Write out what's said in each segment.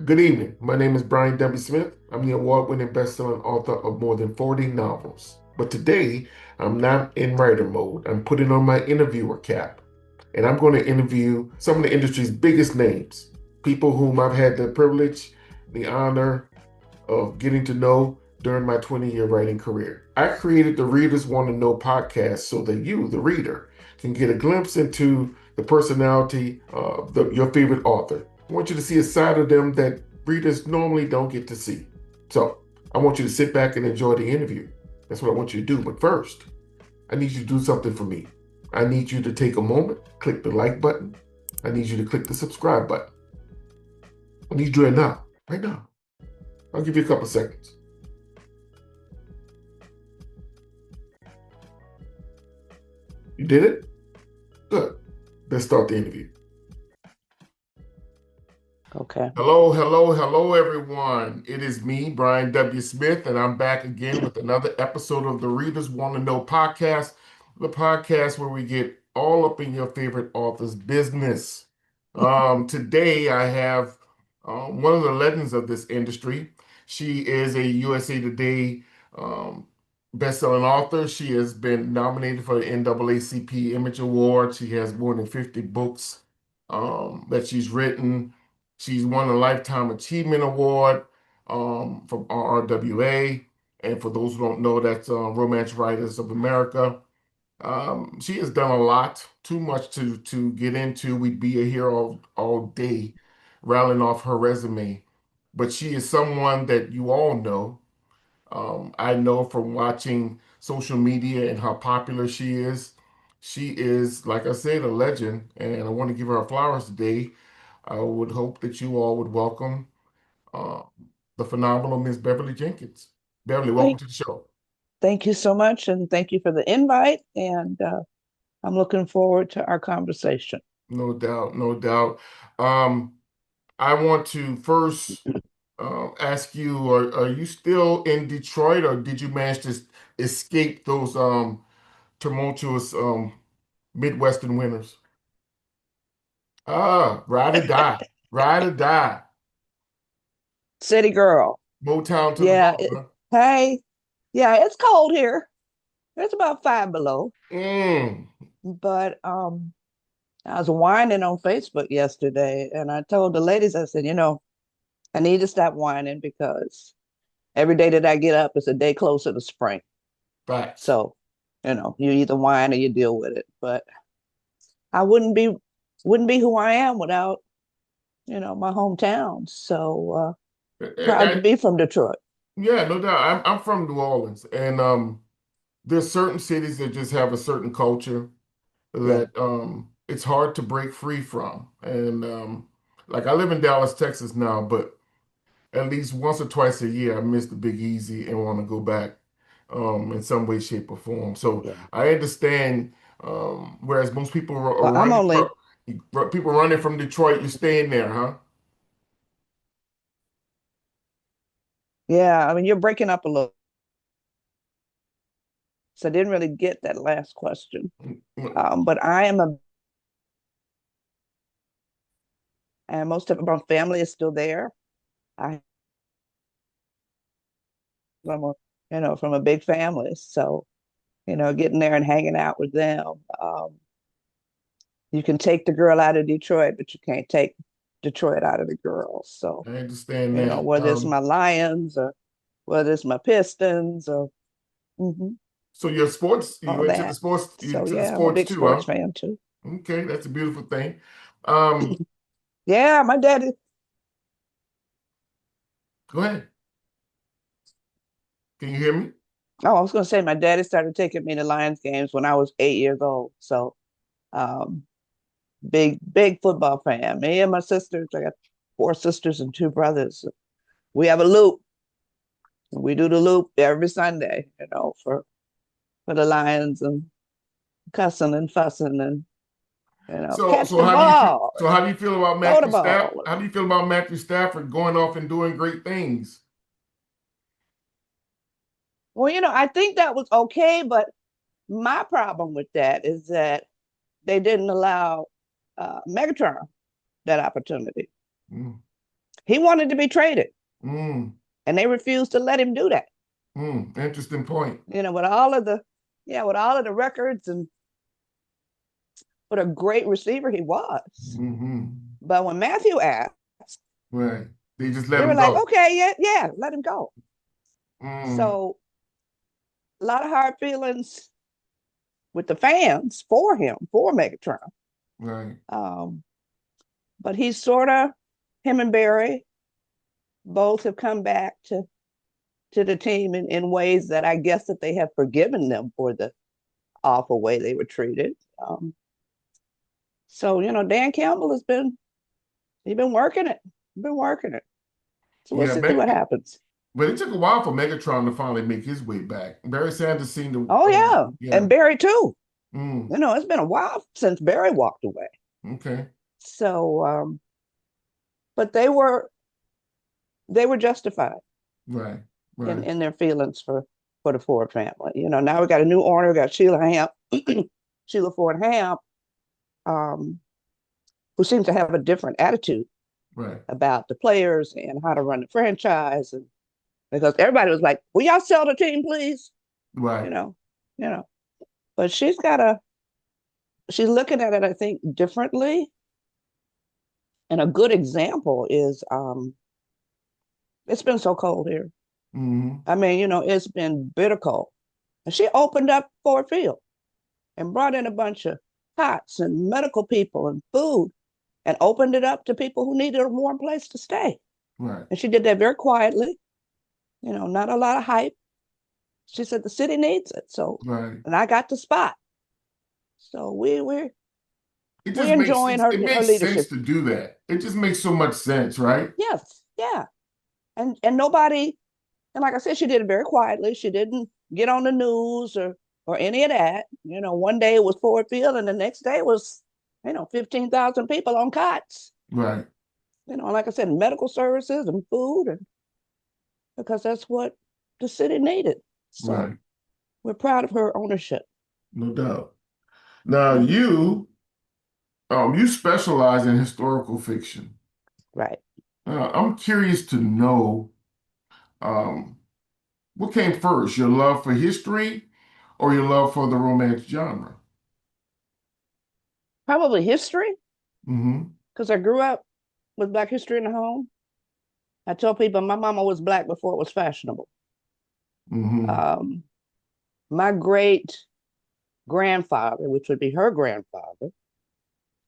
Good evening. My name is Brian W. Smith. I'm the award-winning best-selling author of more than 40 novels. But today, I'm not in writer mode. I'm putting on my interviewer cap, and I'm going to interview some of the industry's biggest names, people whom I've had the privilege, the honor of getting to know during my 20-year writing career. I created the Readers Want to Know podcast so that you, the reader, can get a glimpse into the personality of your favorite author. I want you to see a side of them that readers normally don't get to see. So I want you to sit back and enjoy the interview. That's what I want you to do. But first, I need you to do something for me. I need you to take a moment, click the like button. I need you to click the subscribe button. I need you to do it now, right now. I'll give you a couple seconds. You did it? Good. Let's start the interview. Okay. Hello, everyone. It is me, Brian W. Smith, and I'm back again with another episode of the Readers Want to Know podcast, the podcast where we get all up in your favorite author's business. Today, I have one of the legends of this industry. She is a USA Today um, best-selling author. She has been nominated for the NAACP Image Award. She has more than 50 books that she's written. She's won a Lifetime Achievement Award from RWA. And for those who don't know, that's Romance Writers of America. She has done a lot, too much to get into. We'd be here all day rattling off her resume. But she is someone that you all know. I know from watching social media and how popular she is. She is, like I said, a legend, and I want to give her flowers today. I would hope that you all would welcome uh, the phenomenal Miss Beverly Jenkins. Beverly, welcome Thank, to the show. thank you so much, and thank you for the invite. And I'm looking forward to our conversation. No doubt, no doubt. Um, I want to first ask you, are you still in Detroit, or did you manage to escape those tumultuous Midwestern winters? Ah, ride or die, ride or die. City girl. Motown to the Yeah. bone, huh? Hey, yeah, it's cold here. It's about 5 below. Mm, But I was whining on Facebook yesterday, and I told the ladies, I said, I need to stop whining because every day that I get up is a day closer to spring. facts. So, you either whine or you deal with it. But I wouldn't be who I am without my hometown. So proud to be from Detroit. Yeah, no doubt. I'm from New Orleans, and there's certain cities that just have a certain culture Yeah. that it's hard to break free from. And like I live in Dallas, Texas now, but at least once or twice a year, I miss the Big Easy and want to go back in some way, shape, or form. So Yeah. I understand. Whereas most people are Well, I'm running from only, people running from Detroit, you're staying there, huh? yeah, I mean, you're breaking up a little. So I didn't really get that last question. But and most of my family is still there. I'm from from a big family. So, getting there and hanging out with them. You can take the girl out of Detroit, but you can't take Detroit out of the girls. So, I understand that. whether it's my Lions or whether it's my Pistons or mhm, So your sports, all that. you So into the yeah, I'm a sports big too, huh? sports fan too. Okay, that's a beautiful thing. Um, Yeah, my daddy. Go ahead. Can you hear me? Oh, I was gonna say my daddy started taking me to Lions games when I was 8 years old. So um, big football fan. Me and my sisters. I got four sisters and two brothers. We have a loop. We do the loop every Sunday. For the Lions and cussing and fussing and So catch so the how do you feel? ball, So how do you feel about throw the Matthew Stafford? ball. How do you feel about Matthew Stafford going off and doing great things? Well, I think that was okay, but my problem with that is that they didn't allow Megatron that opportunity. Mm, He wanted to be traded, Mm, and they refused to let him do that. interesting point. With all of the, yeah, with all of the records and what a great receiver he was. Hmm. But when Matthew asked, Right. They just let they were him like, go. okay, yeah, yeah, let him go. Mm, So a lot of hard feelings with the fans for him, for Megatron. right. Um, but he's sort of, him and Barry both have come back to the team in ways that I guess that they have forgiven them for the awful way they were treated. Um, so Dan Campbell he's been working it, been working it. So we'll Yeah, see what happens. but it took a while for Megatron to finally make his way back. Barry Sanders seemed to, Oh yeah, yeah. and Barry too. Mm, It's been a while since Barry walked away. okay. So, but they were justified Right. in Right. in their feelings for the Ford family. Now we got a new owner. We got Sheila Hamp, Sheila Ford Hamp, um, who seems to have a different attitude Right. about the players and how to run the franchise. And because everybody was like, "Will y'all sell the team, please?" You Right. know, you know. But she's looking at it, I think, differently. And a good example is it's been so cold here. Hmm. I mean, it's been bitter cold. And she opened up Ford Field and brought in a bunch of cots and medical people and food and opened it up to people who needed a warm place to stay. Right. And she did that very quietly, not a lot of hype. She said the city needs it. So, Right. and I got the spot. So It we're just makes enjoying it, her it her makes sense leadership. to do that. It just makes so much sense, right? Yes, yeah. And nobody, and like I said, she did it very quietly. She didn't get on the news or any of that. One day it was Ford Field, and the next day it was 15,000 people on cots. Right. Like I said, medical services and food, and because that's what the city needed. So Right. we're proud of her ownership. No doubt. Now Mm-hmm. you specialize in historical fiction. Right. I'm curious to know um, what came first, your love for history or your love for the romance genre? Probably history, Hmm. because I grew up with Black history in the home. I tell people my mama was Black before it was fashionable. Hmm. Um, my great grandfather, which would be her grandfather,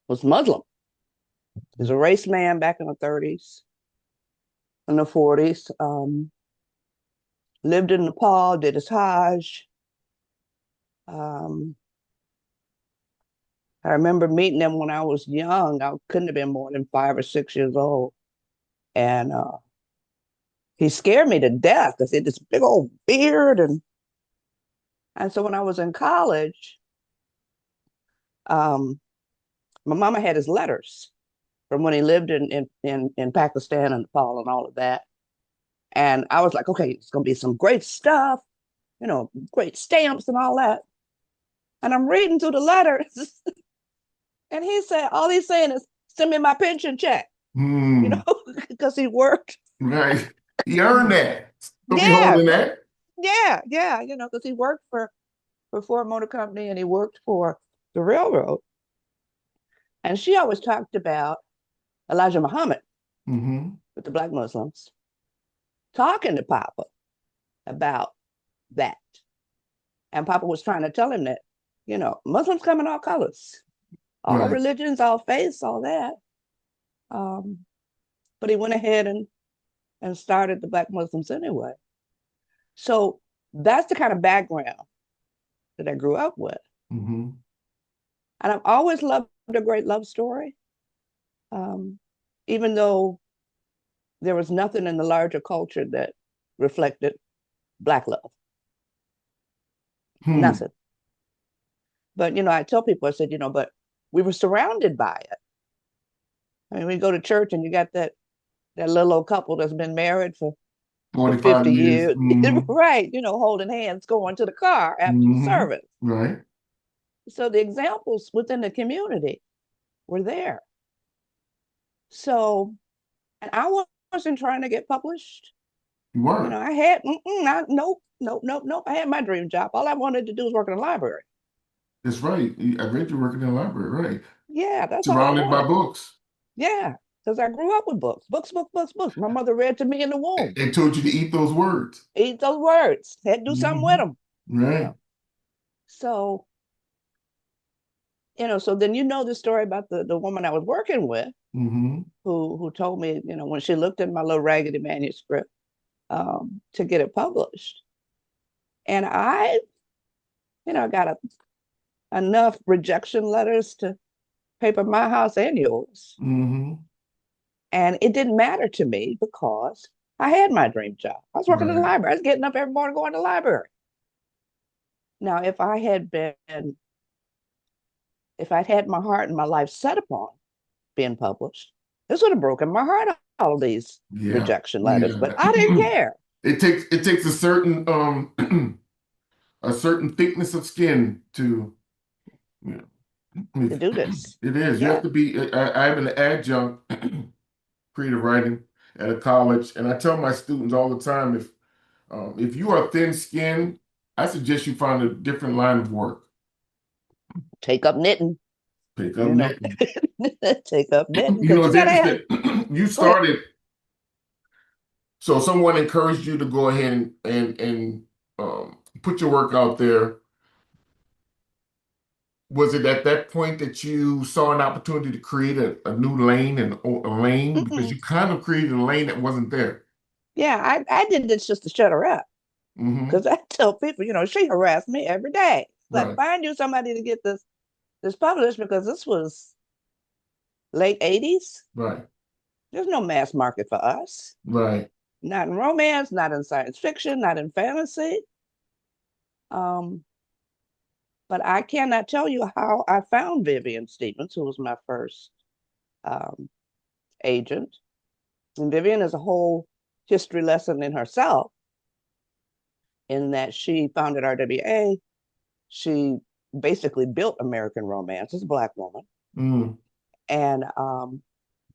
was Muslim. He's a race man back in the 30s and the 40s. Lived in Nepal, did his Hajj. Um, I remember meeting him when I was young. I couldn't have been more than 5 or 6 years old. And he scared me to death because he had this big old beard. And so when I was in college, um, my mama had his letters from when he lived in Pakistan and Nepal and all of that. And I was like, okay, it's going to be some great stuff, great stamps and all that. And I'm reading through the letters, and he said, all he's saying is, send me my pension check, you Hmm. know, because he worked. Right. He earned that. Don't be Yeah, holding that. yeah, because he worked for Ford Motor Company and he worked for the railroad. And she always talked about Elijah Muhammad Hmm. with the Black Muslims, talking to Papa about that. And Papa was trying to tell him that, Muslims come in all colors, all Right. religions, all faiths, all that. Um, but he went ahead and started the Black Muslims anyway. So that's the kind of background that I grew up with. Hmm. And I've always loved a great love story, um, even though there was nothing in the larger culture that reflected Black love, Hmm. nothing. But, I tell people, I said, but we were surrounded by it. I mean, we go to church and you got that little old couple that's been married for 50 45 years. years, Hmm. right? Holding hands going to the car after the Hmm. service. Right. So the examples within the community were there. So, and I want wasn't trying to get published. You You know, weren't. I had, nope, nope, nope, nope. I had my dream job. All I wanted to do was work in a library. That's right. I read you working in the library, right? Yeah, that's all I Surrounded by wanted. books. Yeah, because I grew up with books, books, books, books, books. My mother read to me in the womb. They told you to eat those words. Eat those words. Had to do something with Hmm. them. You Right. know. So, so then the story about the woman I was working with Hmm. who told me, when she looked at my little raggedy manuscript to get it published. And I, got enough rejection letters to paper my house and yours. Hmm. And it didn't matter to me because I had my dream job. I was working in the Right. library. I was getting up every morning going to the library. Now, if I'd had my heart and my life set upon being published, this would have broken my heart, all of these Yeah. rejection letters. But Yeah. I didn't care It takes a certain a certain thickness of skin to, you know, to do this. it is. You have Yeah, to be. I have an adjunct creative writing at a college, and I tell my students all the time, if you are thin-skinned, I suggest you find a different line of work. take up knitting, Pick up you know, knitting. take up knitting You know, because you it's got to have, interesting. You go ahead. started, so someone encouraged you to go ahead and put your work out there. Was it at that point that you saw an opportunity to create a new lane and a lane because Mm-mm. you kind of created a lane that wasn't there? Yeah, I did this just to shut her up Hmm. because I tell people, she harassed me every day. Like, Right, find you somebody to get this published because this was late 80s. right, There's no mass market for us. right. Not in romance, not in science fiction, not in fantasy. Um, but I cannot tell you how I found Vivian Stevens, who was my first um, agent. And Vivian is a whole history lesson in herself, in that she founded RWA. She basically built American Romance as a Black woman Mm, and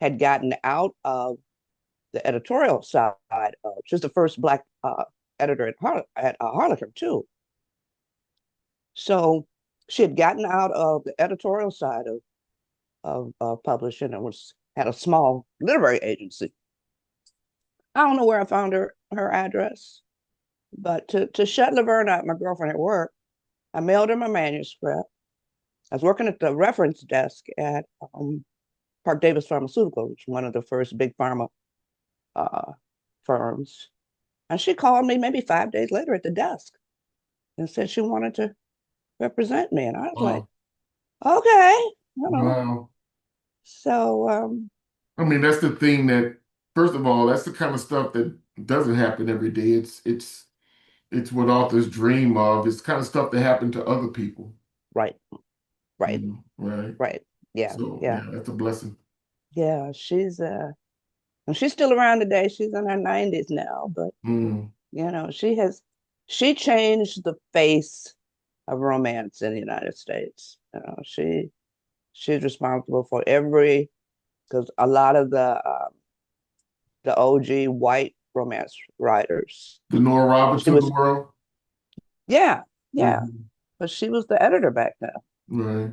had gotten out of the editorial side. She was the first Black editor at Harlequin, too. So she had gotten out of the editorial side of publishing and had a small literary agency. I don't know where I found her address, but to shut Laverne up, my girlfriend at work, I mailed her my manuscript. I was working at the reference desk at Park Davis Pharmaceuticals, which was one of the first big pharma uh, firms. And she called me maybe 5 days later at the desk and said she wanted to represent me. And I was like, wow, okay, you know. wow. So I mean, that's the thing that, first of all, that's the kind of stuff that doesn't happen every day. It's what authors dream of. It's kind of stuff that happened to other people. right, right, Right. right. Yeah, So yeah, yeah, that's a blessing. yeah. And she's still around today. She's in her 90s now, but Mm. she changed the face of romance in the United States. She's responsible for because a lot of the OG white romance writers. The Nora Roberts She of the was, world. yeah, yeah, Mhm. but she was the editor back then. Right.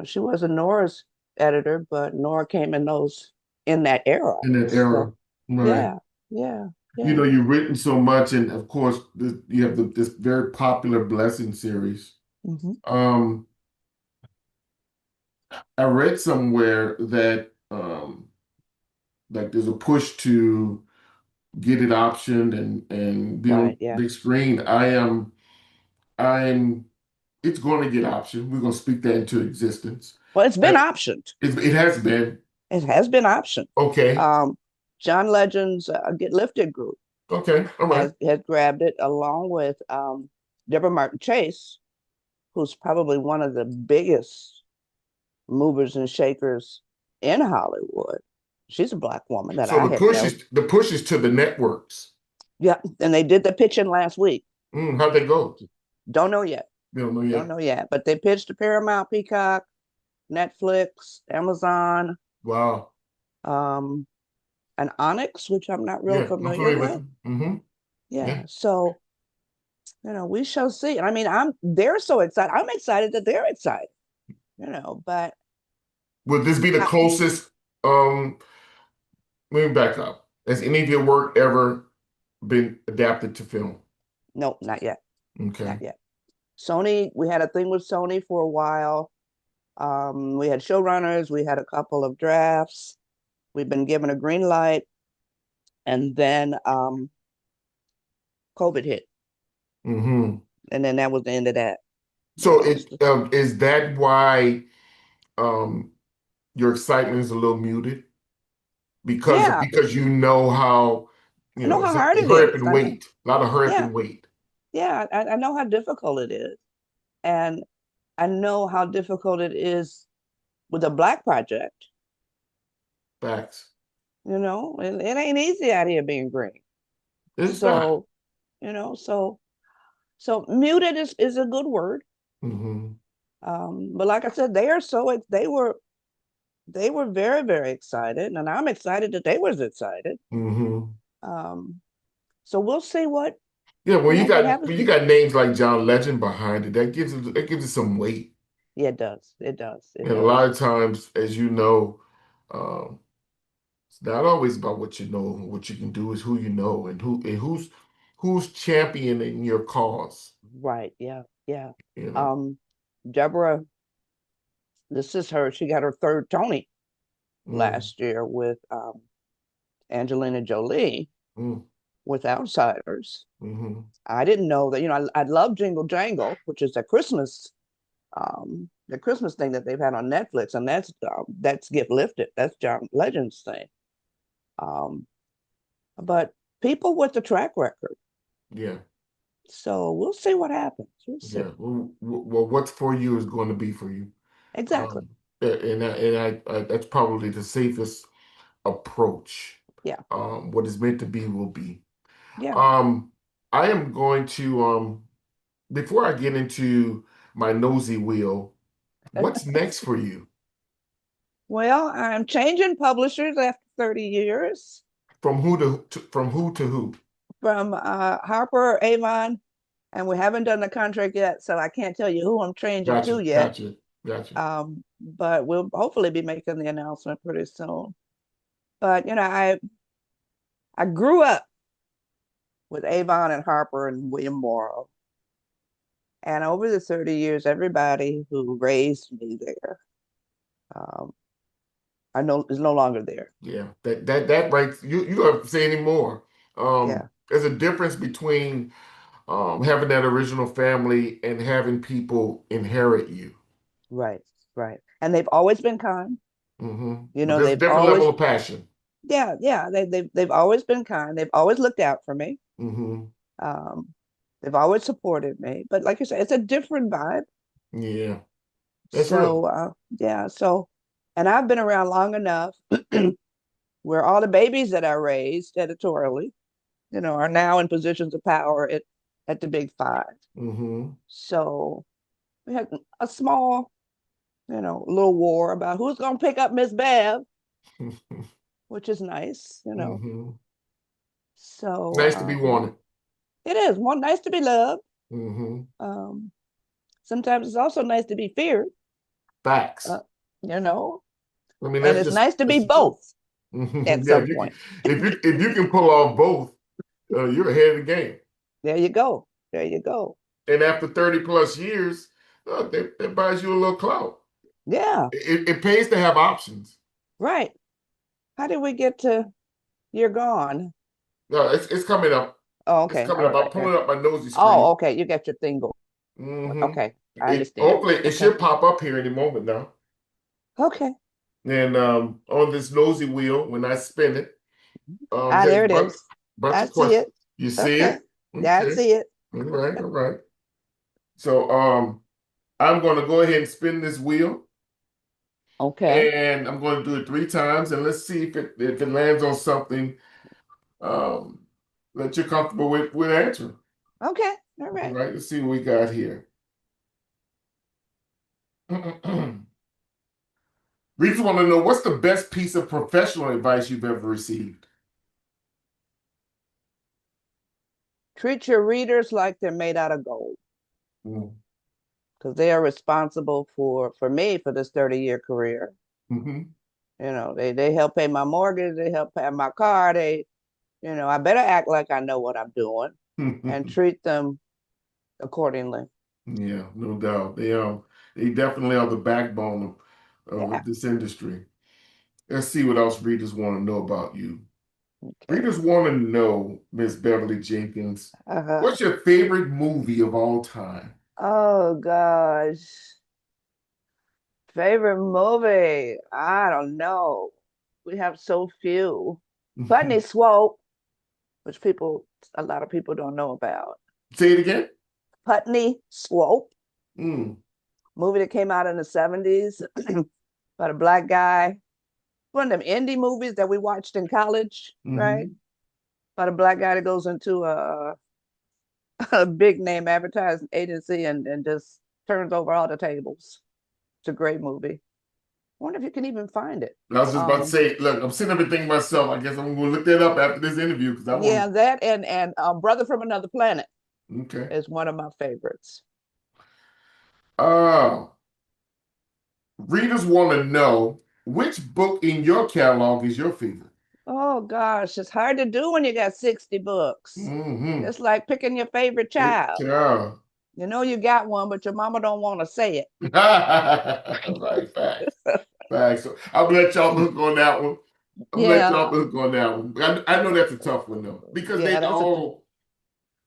She wasn't Nora's editor, but Nora came in that era. In that era. So Right. yeah, yeah, You yeah. know, you've written so much, and of course, you have this very popular Blessing series. Mm-hmm. Um, I read somewhere that like there's a push to get it optioned and be on Right, yeah. big screen. I'm it's going to get optioned. We're going to speak that into existence. Well, it's been Uh, optioned. it has been It has been optioned. okay. Um, John Legend's Get Lifted group Okay, all right. has grabbed it along with Deborah Martin Chase, who's probably one of the biggest movers and shakers in Hollywood. She's a Black woman that So I had never. the push is to the networks. Yeah, and they did the pitching last week. How'd they go? Don't know yet. We don't know Don't yet. know yet. But they pitched to Paramount, Peacock, Netflix, Amazon, Wow. um, an onyx, which I'm not real Yeah, I'm familiar familiar with with. them. Hmm. Yeah. Yeah. So, we shall see. And I mean, they're so excited. I'm excited that they're excited, but Would this be the I, closest? Um, Let me back up. Has any of your work ever been adapted to film? no, not yet. Not Okay. yet. Sony, we had a thing with Sony for a while. We had showrunners, we had a couple of drafts. We've been given a green light, and then COVID hit, Hmm. and then that was the end of that. So is that why um, your excitement is a little muted Yeah, because you know how I know how it's a hard it hurry up is. and wait, a lot of hurry up Yeah, and wait. yeah, I know how difficult it is, and I know how difficult it is with a Black project. Facts. It ain't easy out here being green. It's not. So, so muted is a good word. Hmm. But like I said, they were very, very excited, and I'm excited that they was excited. Hmm. Um, so we'll see Yeah, what happens. when you got names like John Legend behind it, that gives it some weight. Yeah, it does. It does. It And a lot does. of times, as you know, um, it's not always about what you know. What you can do is who you know and who's championing your cause. Right. Yeah. Yeah. You know. Um, Deborah, this is her. She got her third Tony Mm, last year with Angelina Jolie mm, with Outsiders. mm-hmm. I didn't know that. I love Jingle Jangle, which is the Christmas thing that they've had on Netflix, and that's Get Lifted. That's John Legend's thing. Um, but people with the track record. Yeah, So we'll see what happens. We'll yeah. see. Well, what's for you is going to be for you. Exactly. Um, that's probably the safest approach. Yeah. What is meant to be will be. Yeah. Um, I am going to before I get into my nosy wheel, what's next for you? Well, I'm changing publishers after 30 years From who to who? from Harper Avon, and we haven't done the contract yet, so I can't tell you who I'm changing to Gotcha, yet. gotcha, gotcha. But we'll hopefully be making the announcement pretty soon. But I grew up with Avon and Harper and William Morrow, and over the 30 years, everybody who raised me there, um, I know is no longer there. Yeah, that right. You don't have to say anymore. Yeah, There's a difference between having that original family and having people inherit you. right, right. And they've always been kind. But there's a They've different level always, of passion. yeah, yeah. They've always been kind. They've always looked out for me. Hmm. Um, they've always supported me. But like you said, it's a different vibe. Yeah, that's real. So yeah, and I've been around long enough where all the babies that I raised editorially, are now in positions of power at the Big Five. Hmm. So we had a small, little war about who's going to pick up Miss Bev, which is nice. Hmm. So Nice to be wanted. it is one nice to be loved. Hmm. Um, Sometimes it's also nice to be feared, Facts. uh, you know, I mean, and it's nice to that's be the truth. both at Yeah, some point. if you can pull off both, you're ahead of the game. There you go. There you go. And after 30 plus years, that buys you a little clout. Yeah, It pays to have options. right. How did we get to you're gone? No, it's coming up. Oh, It's okay. coming All up. I'm right. pulling up my nosy Oh, screen. okay. You got your thing going. Hmm. Okay. I It understand. hopefully it Okay. should pop up here any moment now. Okay. And on this nosy wheel, when I spin it, Ah, there's there a it is. bunch I of see questions. it. You see Okay. it? Yeah, I Okay. see it. All right, all right. So I'm going to go ahead and spin this wheel, Okay. and I'm going to do it 3 times, and let's see if it lands on something um, that you're comfortable with answering. Okay. All All right. right, let's see what we got here. We just want to know what's the best piece of professional advice you've ever received? Treat your readers like they're made out of gold Mm. because they are responsible for me for this 30-year career. Hmm. They help pay my mortgage, they help pay my car, I better act like I know what I'm doing and treat them accordingly. Yeah, no doubt. They definitely are the backbone Yeah. of this industry. Let's see what else readers want to know about you. Okay. Readers want to know, Miss Beverly Jenkins, Uh-huh. what's your favorite movie of all time? Oh gosh. Favorite movie? I don't know. We have so few. Putney Swope, which a lot of people don't know about. Say it again. Putney Swope, Mm. movie that came out in the 70s about a black guy. One of them indie movies that we watched in college, right? Hmm. About a black guy that goes into a big name advertising agency and just turns over all the tables. It's a great movie. I wonder if you can even find it. I was just about to Um, say, look, I'm sitting up and thinking myself. I guess I'm going to look that up after this interview because I want yeah, that and Brother from Another Planet to. Okay. is one of my favorites. Uh, readers want to know which book in your catalog is your favorite. Oh gosh, it's hard to do when you got 60 books. Mm-hmm. It's like picking your favorite child. Yeah. You know you got one, but your mama don't want to say it. Right, facts. Facts. So I'm gonna let y'all look on that one. I'm gonna let y'all Yeah, look on that one. I know that's a tough one though, because yeah,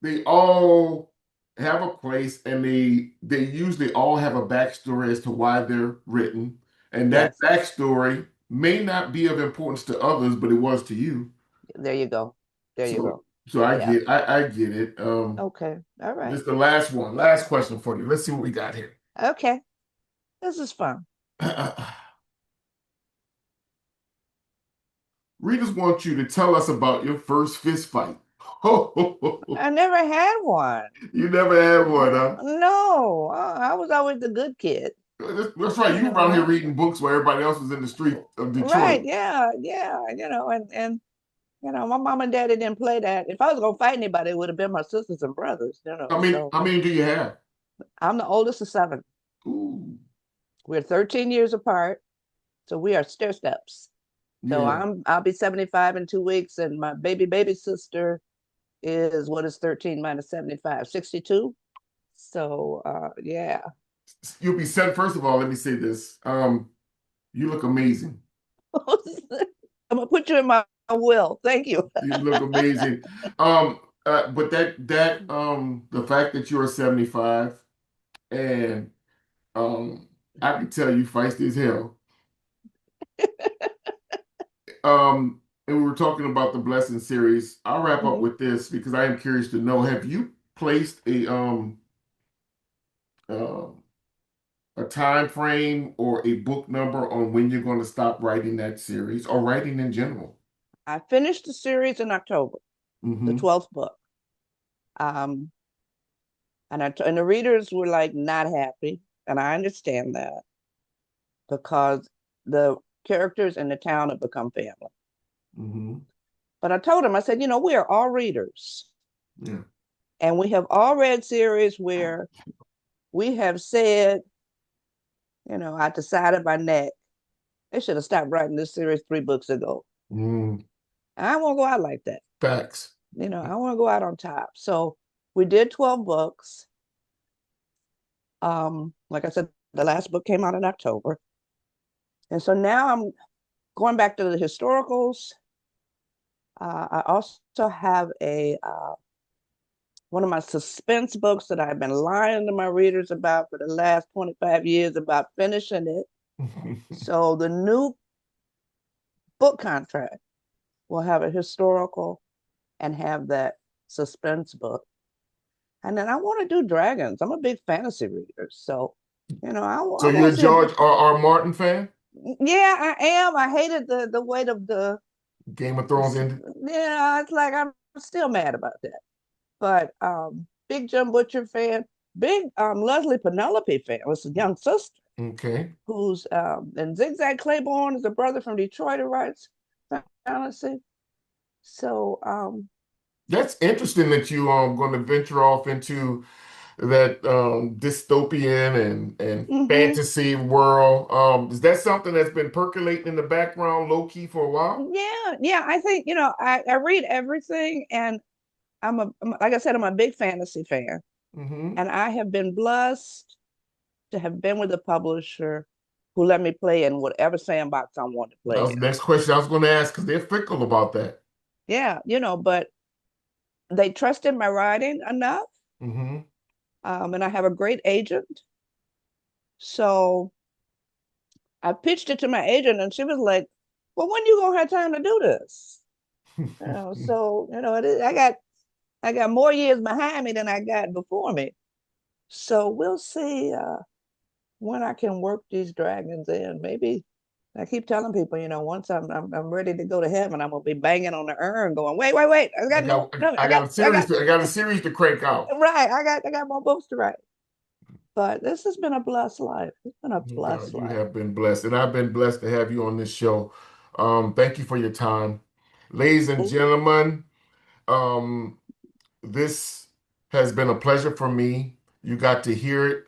they all have a place and they usually all have a backstory as to why they're written. And that yes. backstory may not be of importance to others, but it was to you. There you go. There you So go. so I Yeah. get I get it. Okay. All right. Just the last one. Last question for you. Let's see what we got here. Okay. This is fun. Readers want you to tell us about your first fist fight. I never had one. You never had one, huh? No, I was always the good kid. That's right. You You were around here know. reading books while everybody else was in the street of Right. Detroit. Yeah. Yeah. And my mom and daddy didn't play that. If I was gonna fight anybody, it would have been my sisters and brothers. I mean, So how many do you have? I'm the oldest of seven. Ooh, We're 13 years apart, so we are stair steps. So yeah. I'll be 75 in 2 weeks, and my baby sister is what is 13 minus 75, 62. So yeah. You'll be set. First of all, let me say this. You look amazing. I'm gonna put you in my will. Thank you. You look amazing. But the fact that you're 75 and I can tell you feisty as hell. And we were talking about the blessing series. I'll wrap up Mhm. with this because I am curious to know, have you placed uh, a time frame or a book number on when you're going to stop writing that series or writing in general? I finished the series in October, the Hmm. 12th book. Um, and the readers were like not happy, and I understand that because the characters in the town have become family. Hmm. But I told them, I said, we are all readers, Yeah. and we have all read series where we have said, I decided my neck. They should have stopped writing this series 3 books ago. Mm. And I won't go out like that. Facts. I want to go out on top. So we did 12 books. Like I said, the last book came out in October. And so now I'm going back to the historicals. I also have a one of my suspense books that I've been lying to my readers about for the last 25 years about finishing it. So the new book contract will have a historical and have that suspense book. And then I want to do dragons. I'm a big fantasy reader. So, So I you're want a to see if, George R. R. Martin fan? yeah, I am. I hated the weight of Game of Thrones ended? yeah, it's like I'm still mad about that. But big Jim Butcher fan, big Leslie Penelope fan was a young sister. Okay. who's and Zigzag Claiborne is a brother from Detroit who writes fantasy. So That's interesting that you are going to venture off into that dystopian and hmm fantasy world. Is that something that's been percolating in the background low key for a while? yeah, yeah. I think I read everything, and like I said, I'm a big fantasy fan, Hmm. and I have been blessed to have been with a publisher who let me play in whatever sandbox I want to That play was in. the next question I was going to ask because they're fickle about that. Yeah, but they trusted my writing enough, Hmm. and I have a great agent. So I pitched it to my agent, and she was like, "Well, when you gonna have time to do this?" So I got more years behind me than I got before me. So we'll see when I can work these dragons in. Maybe I keep telling people, once I'm ready to go to heaven, I'm gonna be banging on the urn, going, wait, wait, wait, I I got more. got No, I got a I series got to, I got a series to crank out. right. I got more books to write. But this has been a blessed life. It's been a No, blessed you life. have been blessed, and I've been blessed to have you on this show. Thank you for your time, ladies and Ooh, gentlemen. Um, this has been a pleasure for me. You got to hear it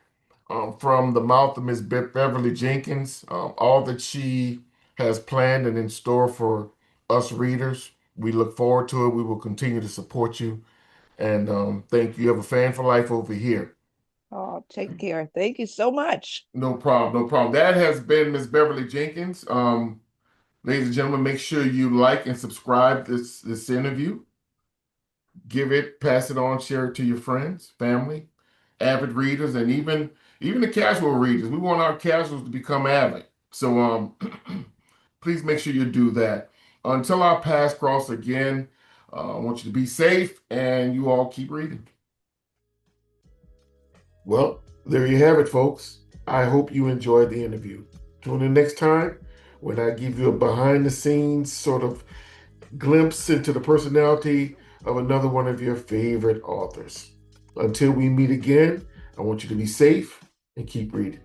from the mouth of Miss Beverly Jenkins, all that she has planned and in store for us readers. We look forward to it. We will continue to support you, and thank you. You have a fan for life over here. oh, take care. Thank you so much. No problem, no problem. That has been Miss Beverly Jenkins. Ladies and gentlemen, make sure you like and subscribe this interview. Give it, pass it on, share it to your friends, family, avid readers, and even the casual readers. We want our casuals to become avid. So please make sure you do that. Until our paths cross again, I want you to be safe and you all keep reading. Well, there you have it, folks. I hope you enjoyed the interview. Tune in next time when I give you a behind the scenes sort of glimpse into the personality of another one of your favorite authors. Until we meet again, I want you to be safe and keep reading.